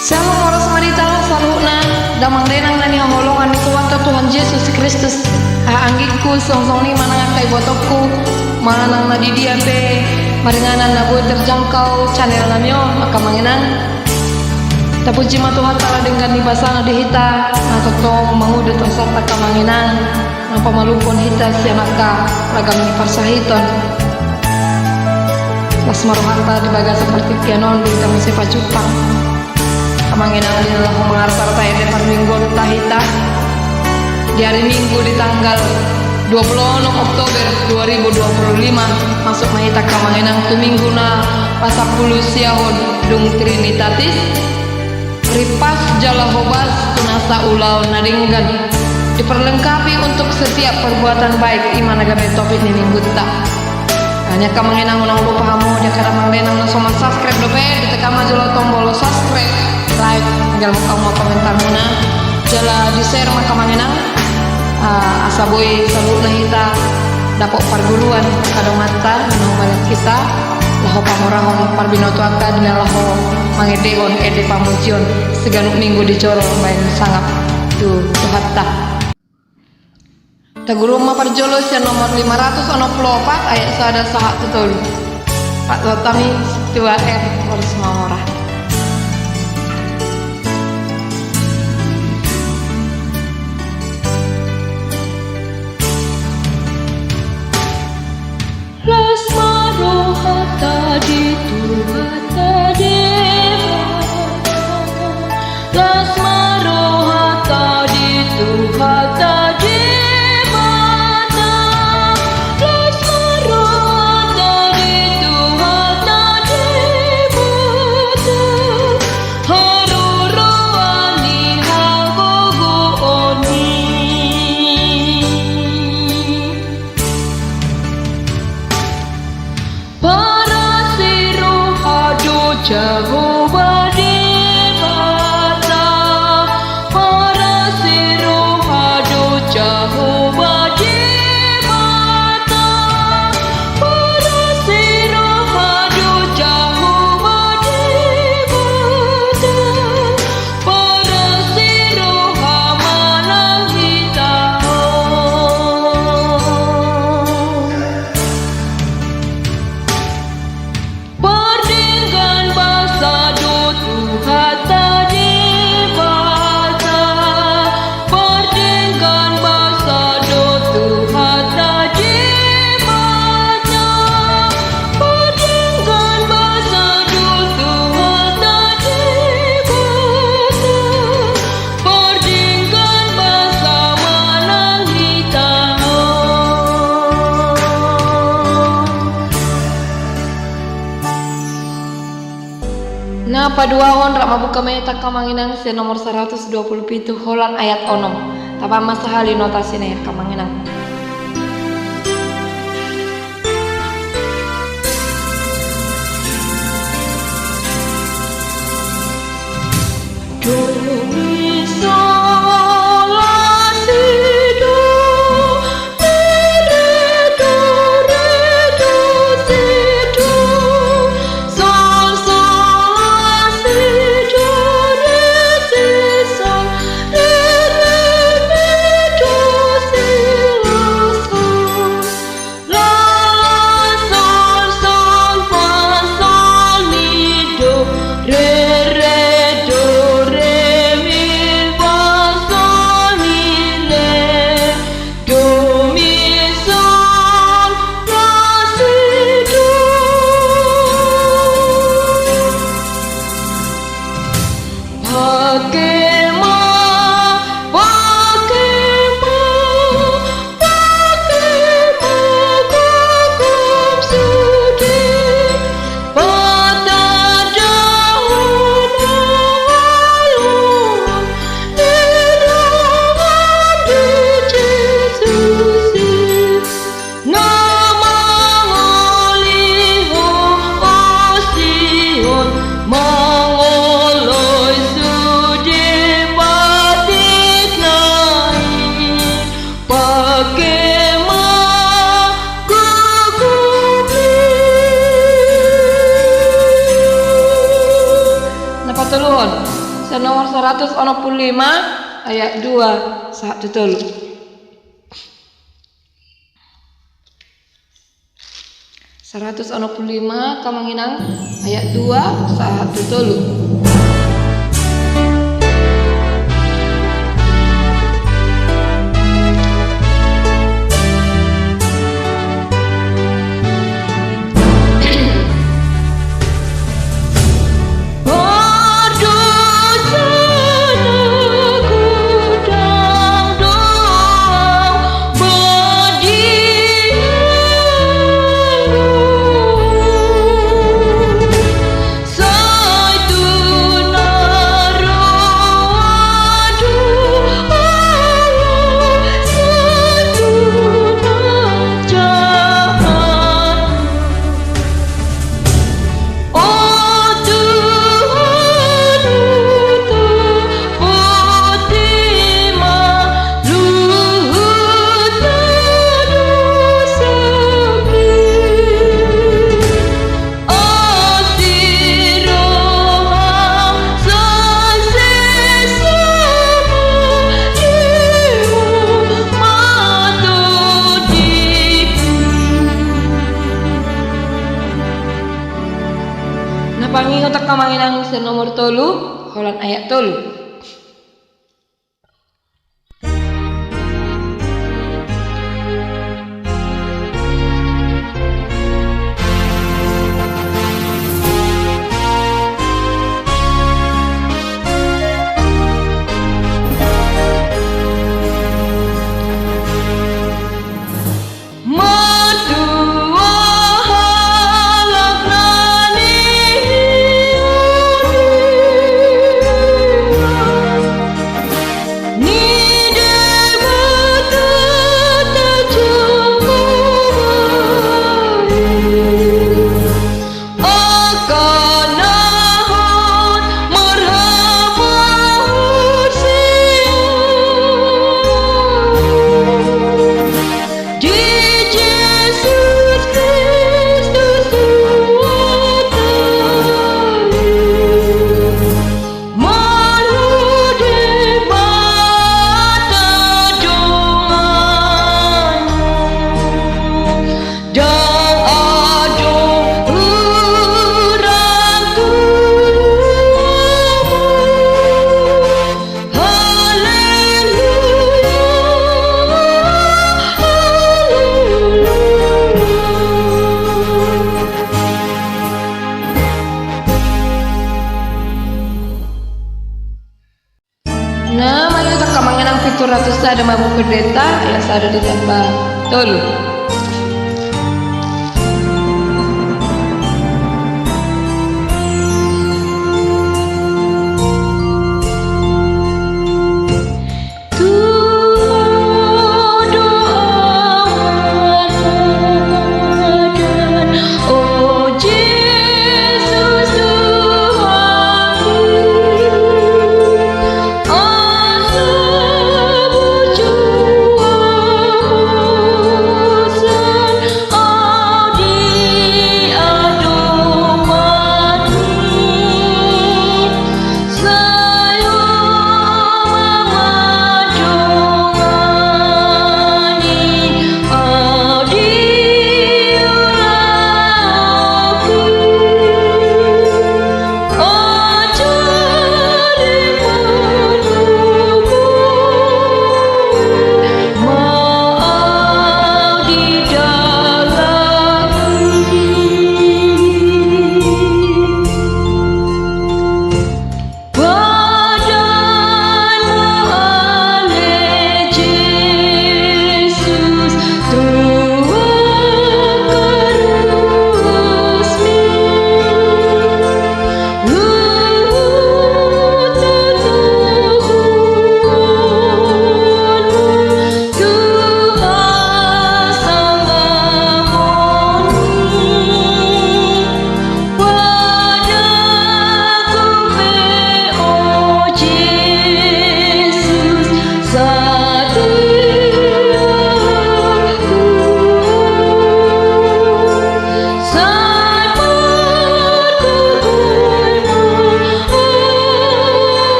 Shalom oras marita saluna damang denang nani holongan itu waktu Tuhan Yesus Kristus anggikku song ni manang kai botokku manang na di dia pe maringanan na buat terjangkau channel namyo maka manginang tapuji ma Tuhan tala dengan di basana di hita na totong mangudet osata ka manginang na pamalupon hita sianaka ragam ni parsahiton las maruhanta di baga seperti kianon di kami sepa cupang kamanginang adalah mengartar tayo depan minggu tahita di hari Minggu di tanggal 26 Oktober 2025 masuk mahita kamanginang tu minggu na pasapulu siahon dung Trinitatis ripas jalahobas tunasa ulau nadinggan diperlengkapi untuk setiap perbuatan baik iman agabe topik ni minggu tak hanya kamanginang unang lupa hamu dia kadang mangdenang na soman subscribe dope ditekan majulo tombol subscribe like tinggal mau komentar muna jala di share maka mangenang asaboy salut na hita dapat perguruan kadang mata nang balik kita laho pamorahon parbinoto aka dina laho mangedeon ede pamujion seganuk minggu dicoro main sangat tu hatta taguru ma parjolos yang nomor 564 ayat sada sahak tutul Pak Lotami tua harus mamorah. Las marohata di tuhata devata Las marohata di tuhata devata Las marohata di tuhata devata Haruroani hagogo oni Para siru hadu Jehovah Devata Para siru hadu Jehovah Devata Para siru hadu Jehovah Devata Para siru hamanang hitao Perdinggan bahasa dutu hata devata Perdinggan bahasa dutu hata devata Perdinggan bahasa dutu hata devata Perdinggan bahasa manang hitao Nah paduahon rak mabuka meta kamanginang se nomor 127 holan ayat onom tapa masahali notasi ya kamanginang Do mi sol la si do re do si do sol sol la si do re si sol re mi do si la sol sol fa sol mi do re do re mi fa sol mi le do mi sol la si do Pakema gugur sudi pada daun alun Nirawan di Yesus nama ngoliho osion mangoloi sudi batik nai Pakema gugur Napatuluhon senomor 165 ayat 2 satu telu. 165 kamanginang ayat 2 satu telu. Pangi utak kamanginang senomor tolu holan ayat tolu. Nah, mari kita kamanginang 700 ada mabu pendeta yang ada ditambah tolu.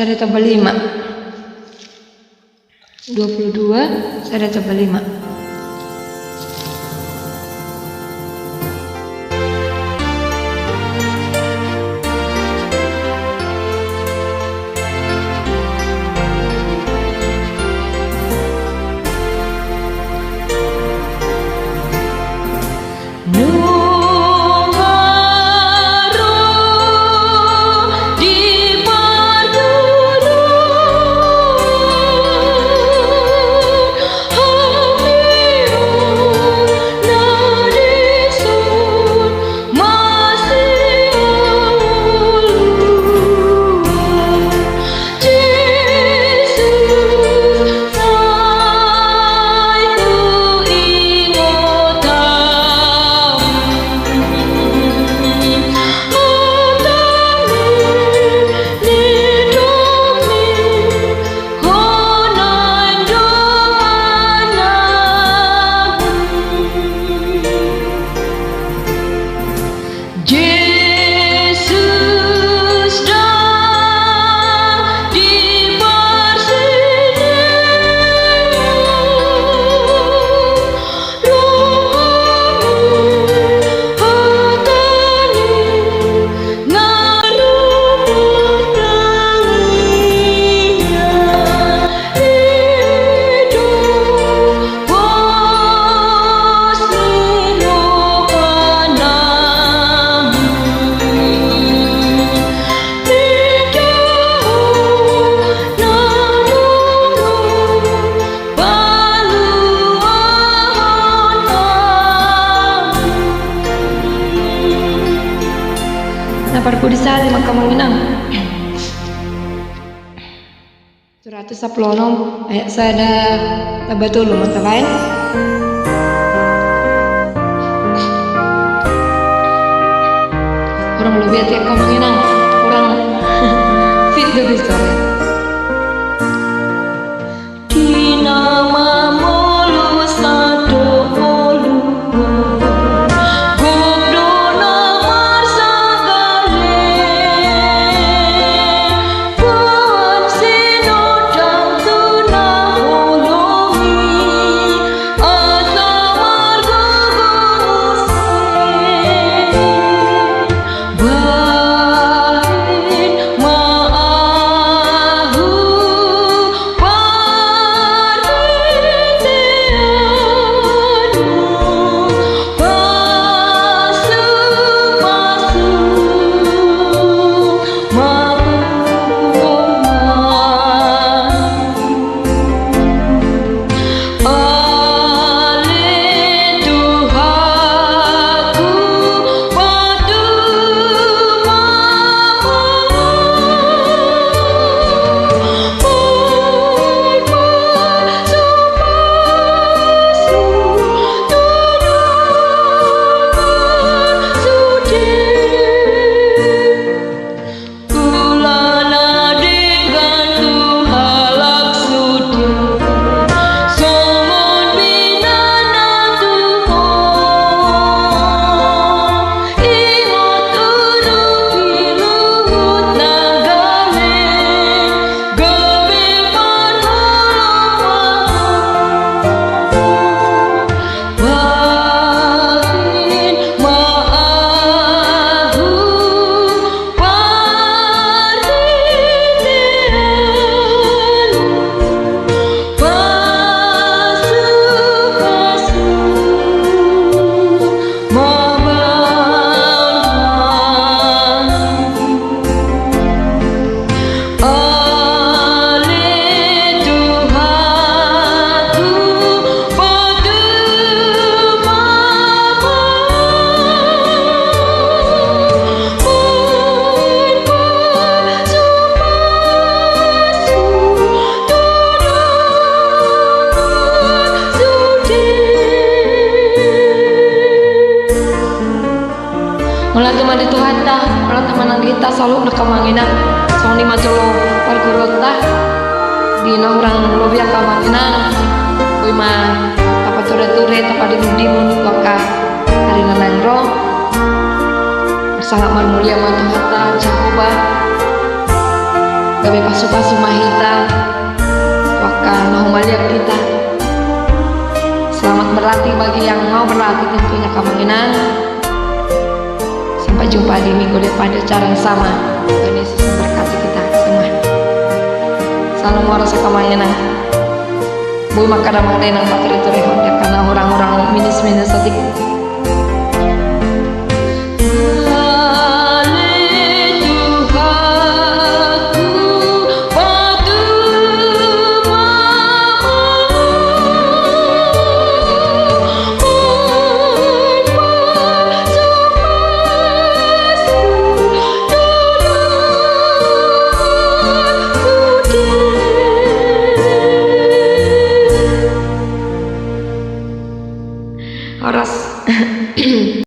saya tambah 5. 22 saya tambah 5. Parku di sali maka menginang. Suratu saplonom ayat sada tabatulu mata lain. Orang lebih hati kau menginang. Orang fit lebih sore. Di nama mulu satu mulu. Mula teman itu hata, mula teman kita selalu nakamangina. Song ni macolo parkurota, di na orang lobia kamangina. Uy ma tapature-ture tapadimun waka hari nanangro. Sangat mulia matu hata Jehovah. be pasu-pasu mahita wakkan mau melihat kita. Selamat berlatih bagi yang mau berlatih tentunya kamanginan. Sampai jumpa di minggu depan di acara yang sama. Tuhan Yesus memberkati kita semua. Salam warasa kamanginan. Bui makada mangdenang patri turihon karena orang-orang minus-minus satik. Horas